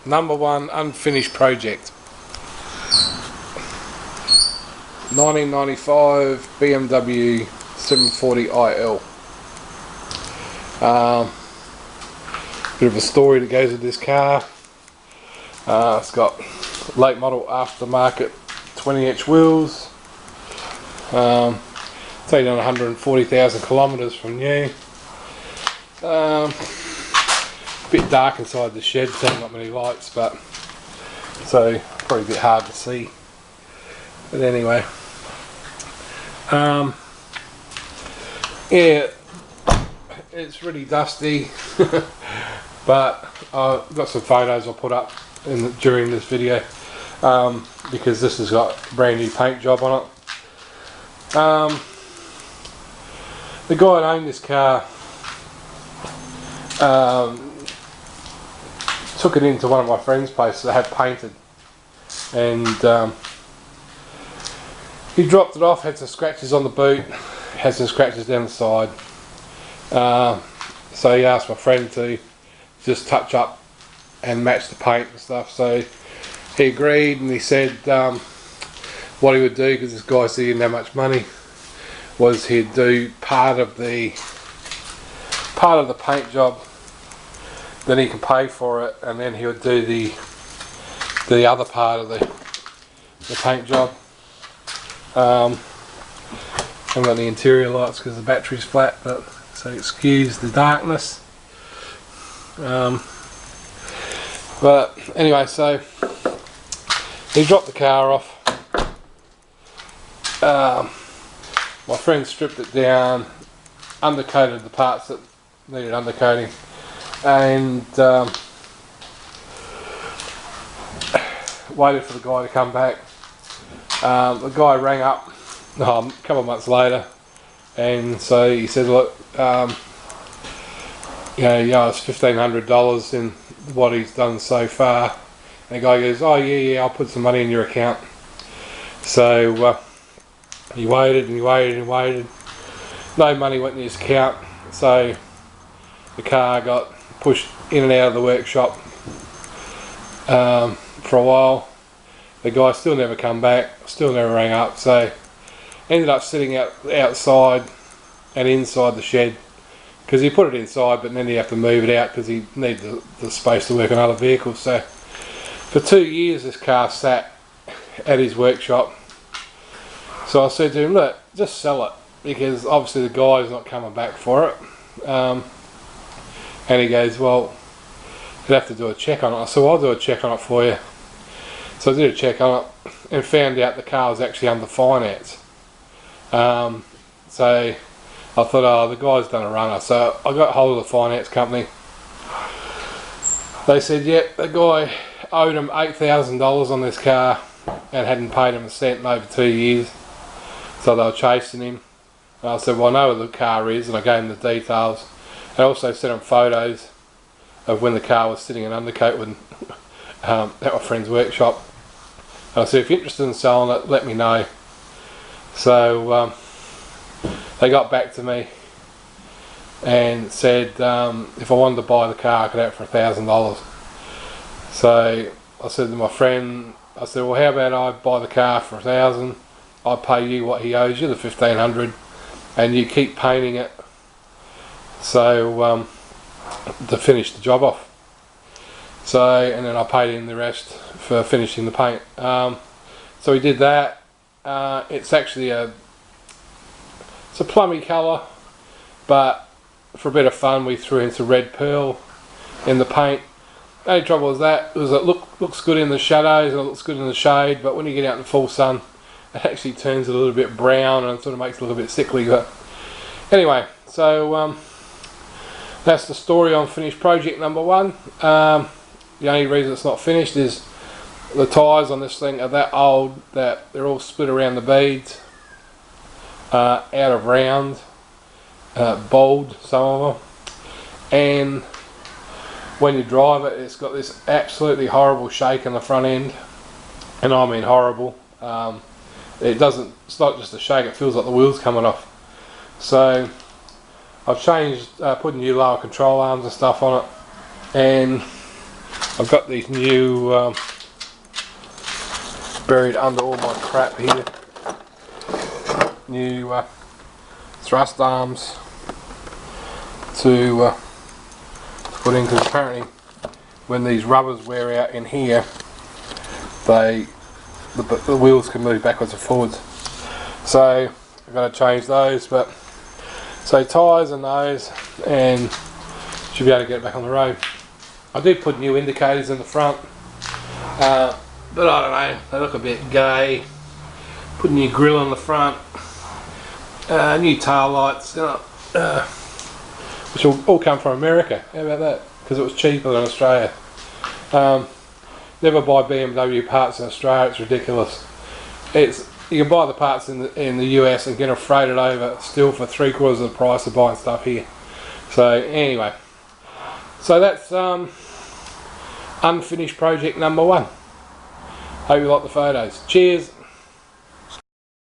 Number one unfinished project. 1995 BMW 740iL. Bit of a story that goes with this car. It's got late model aftermarket 20-inch wheels. It's only done 140,000 kilometres from new. Bit dark inside the shed, so not many lights, but so probably a bit hard to see. But anyway, yeah, it's really dusty, but I've got some photos I'll put up during this video because this has got a brand new paint job on it. The guy that owned this car took it into one of my friend's places that had painted, and he dropped it off, had some scratches on the boot, had some scratches down the side, so he asked my friend to just touch up and match the paint and stuff, so he agreed, and he said what he would do, because this guy said he didn't have much money, was he'd do part of the paint job, then he can pay for it, and then he would do the other part of the paint job. I haven't got the interior lights because the battery's flat, but so excuse the darkness. But anyway, so he dropped the car off. My friend stripped it down, undercoated the parts that needed undercoating, and waited for the guy to come back. The guy rang up a couple of months later, and so he said, look, it's $1,500 in what he's done so far. And the guy goes, oh yeah, I'll put some money in your account. So he waited and he waited and waited. No money went in his account, so the car got pushed in and out of the workshop for a while. The guy still never come back, still never rang up, so ended up sitting outside and inside the shed, because he put it inside, but then he had to move it out because he needed the space to work on other vehicles. So for 2 years this car sat at his workshop. So I said to him, look, just sell it, because obviously the guy's not coming back for it. And he goes, well, you'd have to do a check on it. I said, well, I'll do a check on it for you. So I did a check on it and found out the car was actually under finance. So I thought, oh, the guy's done a runner. So I got hold of the finance company. They said, yep, the guy owed him $8,000 on this car and hadn't paid him a cent in over 2 years. So they were chasing him. And I said, well, I know where the car is, and I gave him the details. I also sent him photos of when the car was sitting in undercoat at my friend's workshop. And I said, if you're interested in selling it, let me know. So they got back to me and said if I wanted to buy the car, I could have it for $1,000. So I said to my friend, I said, well, how about I buy the car for $1,000, I pay you what he owes you, the $1,500, and you keep painting it, so to finish the job off. So, and then I paid him the rest for finishing the paint. So we did that. It's actually it's a plummy colour, but for a bit of fun we threw in some red pearl in the paint. The only trouble was that it looks good in the shadows and it looks good in the shade, but when you get out in the full sun it actually turns a little bit brown and sort of makes it a little bit sickly. But anyway, so that's the story on finished project number one. The only reason it's not finished is the tyres on this thing are that old that they're all split around the beads, out of round, bald, some of them, and when you drive it, it's got this absolutely horrible shake in the front end, and I mean horrible. It's not just a shake, it feels like the wheel's coming off. So I've changed, put new lower control arms and stuff on it, and I've got these new buried under all my crap here. New thrust arms to put in, because apparently when these rubbers wear out in here, the wheels can move backwards and forwards. So I've got to change those, but so tyres and those, and should be able to get it back on the road. I did put new indicators in the front, but I don't know, they look a bit gay. Put a new grille on the front, new tail lights, which will all come from America. How about that? Because it was cheaper than Australia. Never buy BMW parts in Australia, it's ridiculous. You can buy the parts in the US and get them freighted over still for 3/4 of the price of buying stuff here. So anyway, so that's unfinished project number 1. Hope you like the photos. Cheers.